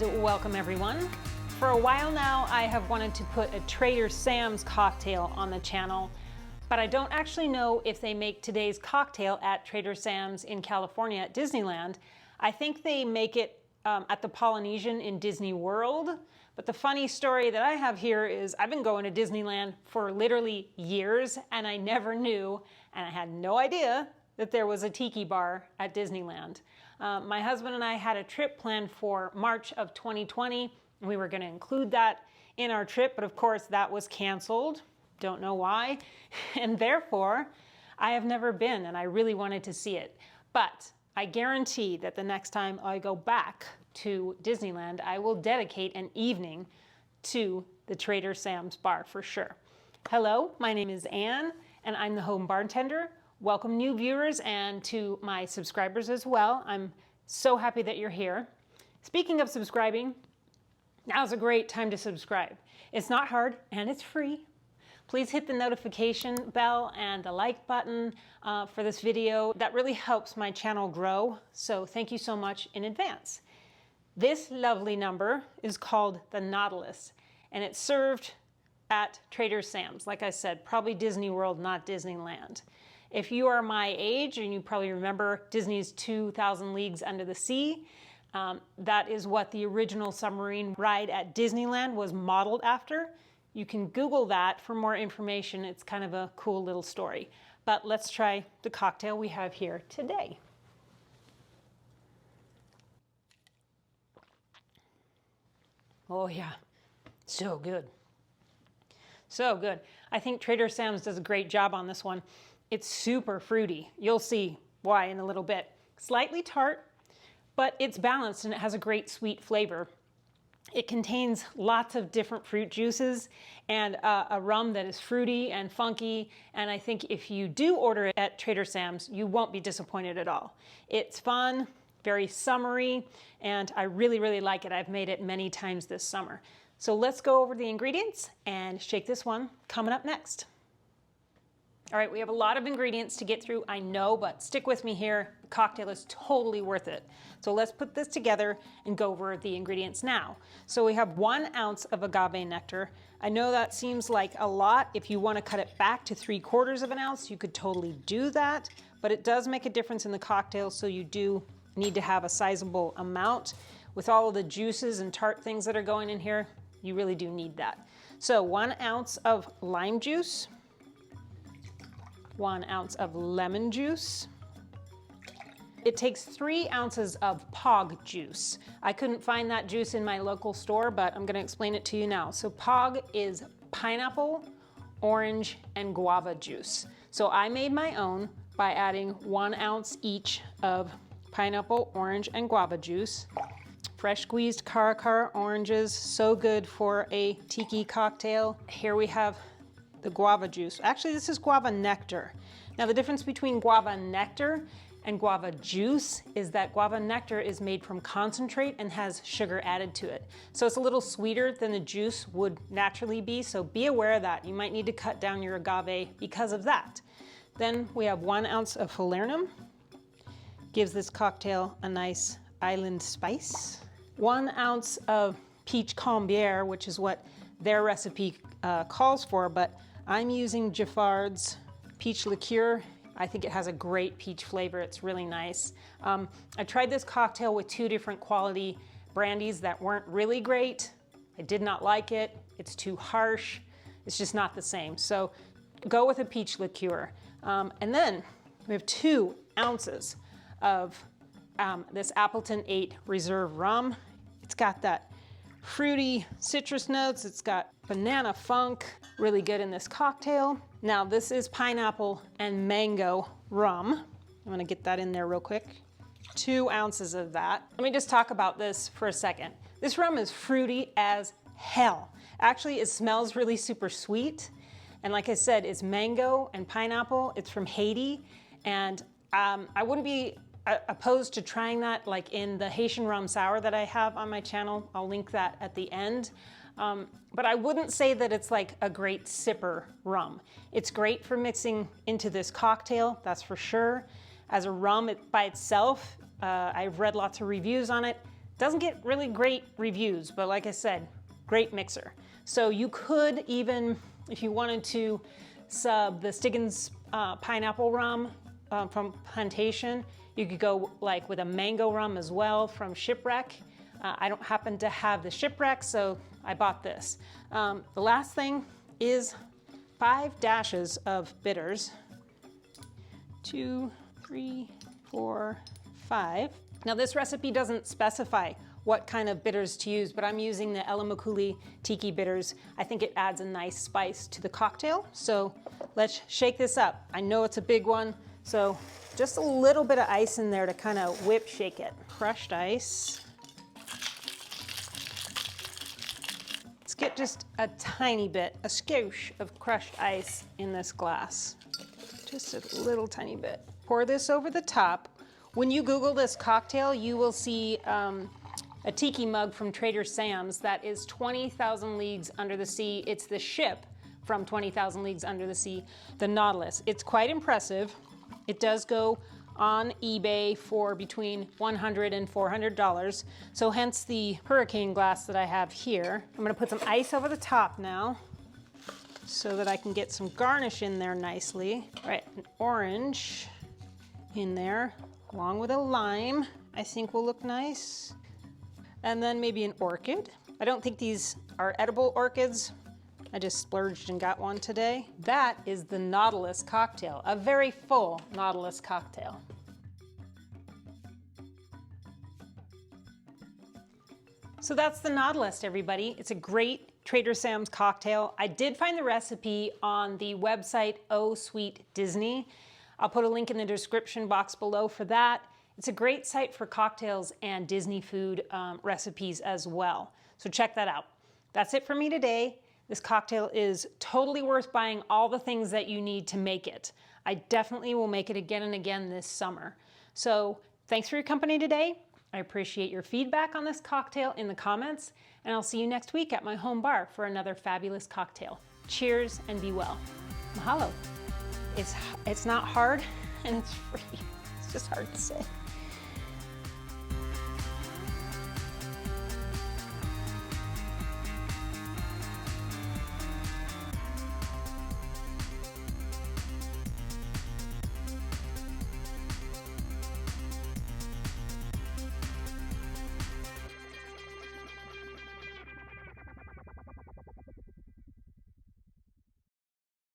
and welcome everyone. For a while now, I have wanted to put a Trader Sam's cocktail on the channel, but I don't actually know if they make today's cocktail at Trader Sam's in California at Disneyland. I think they make it at the Polynesian in Disney World. But the funny story that I have here is I've been going to Disneyland for literally years and I never knew, and I had no idea that there was a Tiki bar at Disneyland. My husband and I had a trip planned for March of 2020. And we were going to include that in our trip, but of course that was canceled. Don't know why. And therefore, I have never been and I really wanted to see it. But I guarantee that the next time I go back to Disneyland, I will dedicate an evening to the Trader Sam's bar for sure. Hello, my name is Anne and I'm the home bartender. Welcome new viewers and to my subscribers as well. I'm so happy that you're here. Speaking of subscribing, now's a great time to subscribe. It's not hard and it's free. Please hit the notification bell and the like button for this video. That really helps my channel grow, so thank you so much in advance. This lovely number is called the Nautilus, and it's served at Trader Sam's. Like I said, probably Disney World, not Disneyland. If you are my age, and you probably remember Disney's 2,000 Leagues Under the Sea, that is what the original submarine ride at Disneyland was modeled after. You can Google that for more information. It's kind of a cool little story. But let's try the cocktail we have here today. Oh yeah, so good. So good. I think Trader Sam's does a great job on this one. It's super fruity. You'll see why in a little bit. Slightly tart, but it's balanced and it has a great sweet flavor. It contains lots of different fruit juices and a rum that is fruity and funky. And I think if you do order it at Trader Sam's, you won't be disappointed at all. It's fun, very summery, and I really, really like it. I've made it many times this summer. So let's go over the ingredients and shake this one coming up next. All right, we have a lot of ingredients to get through, I know, but stick with me here. The cocktail is totally worth it. So let's put this together and go over the ingredients now. So we have 1 ounce of agave nectar. I know that seems like a lot. If you want to cut it back to 3/4 of an ounce, you could totally do that, but it does make a difference in the cocktail, so you do need to have a sizable amount. With all of the juices and tart things that are going in here, you really do need that. So 1 ounce of lime juice, 1 ounce of lemon juice. It takes 3 ounces of POG juice. I couldn't find that juice in my local store, but I'm gonna explain it to you now. So POG is pineapple, orange, and guava juice. So I made my own by adding 1 ounce each of pineapple, orange, and guava juice. Fresh squeezed Caracara oranges, so good for a tiki cocktail. Here we have the guava juice. Actually, this is guava nectar. Now, the difference between guava nectar and guava juice is that guava nectar is made from concentrate and has sugar added to it. So it's a little sweeter than the juice would naturally be, so be aware of that. You might need to cut down your agave because of that. Then we have 1 ounce of Falernum. Gives this cocktail a nice island spice. 1 ounce of peach Combier, which is what their recipe calls for, but I'm using Giffards peach liqueur. I think it has a great peach flavor. It's really nice. I tried this cocktail with 2 different quality brandies that weren't really great. I did not like it. It's too harsh. It's just not the same. So go with a peach liqueur. And then we have 2 ounces of this Appleton 8 Reserve rum. It's got that fruity citrus notes. It's got banana funk, really good in this cocktail. Now this is pineapple and mango rum. I'm gonna get that in there real quick. 2 ounces of that. Let me just talk about this for a second. This rum is fruity as hell. Actually, it smells really super sweet. And like I said, it's mango and pineapple. It's from Haiti. And I wouldn't be opposed to trying that like in the Haitian rum sour that I have on my channel. I'll link that at the end. But I wouldn't say that it's like a great sipper rum. It's great for mixing into this cocktail, that's for sure. As a rum by itself, I've read lots of reviews on it. Doesn't get really great reviews, but like I said, great mixer. So you could even, if you wanted to sub the Stiggins pineapple rum from Plantation, you could go like with a mango rum as well from Shipwreck. I don't happen to have the Shipwreck, so I bought this. The last thing is 5 dashes of bitters. 2, 3, 4, 5. Now this recipe doesn't specify what kind of bitters to use, but I'm using the Elemakule Tiki bitters. I think it adds a nice spice to the cocktail. So let's shake this up. I know it's a big one, so just a little bit of ice in there to kind of whip shake it. Crushed ice. Let's get just a tiny bit, a skosh of crushed ice in this glass. Just a little tiny bit. Pour this over the top. When you Google this cocktail, you will see a tiki mug from Trader Sam's that is 20,000 Leagues Under the Sea. It's the ship from 20,000 Leagues Under the Sea, the Nautilus. It's quite impressive. It does go on eBay for between $100 and $400. So hence the hurricane glass that I have here. I'm gonna put some ice over the top now so that I can get some garnish in there nicely. All right, an orange in there, along with a lime, I think will look nice. And then maybe an orchid. I don't think these are edible orchids. I just splurged and got one today. That is the Nautilus cocktail, a very full Nautilus cocktail. So that's the Nautilus, everybody. It's a great Trader Sam's cocktail. I did find the recipe on the website Oh Sweet Disney. I'll put a link in the description box below for that. It's a great site for cocktails and Disney food recipes as well. So check that out. That's it for me today. This cocktail is totally worth buying all the things that you need to make it. I definitely will make it again and again this summer. So thanks for your company today. I appreciate your feedback on this cocktail in the comments, and I'll see you next week at my home bar for another fabulous cocktail. Cheers and be well. Mahalo. It's not hard and it's free. It's just hard to say.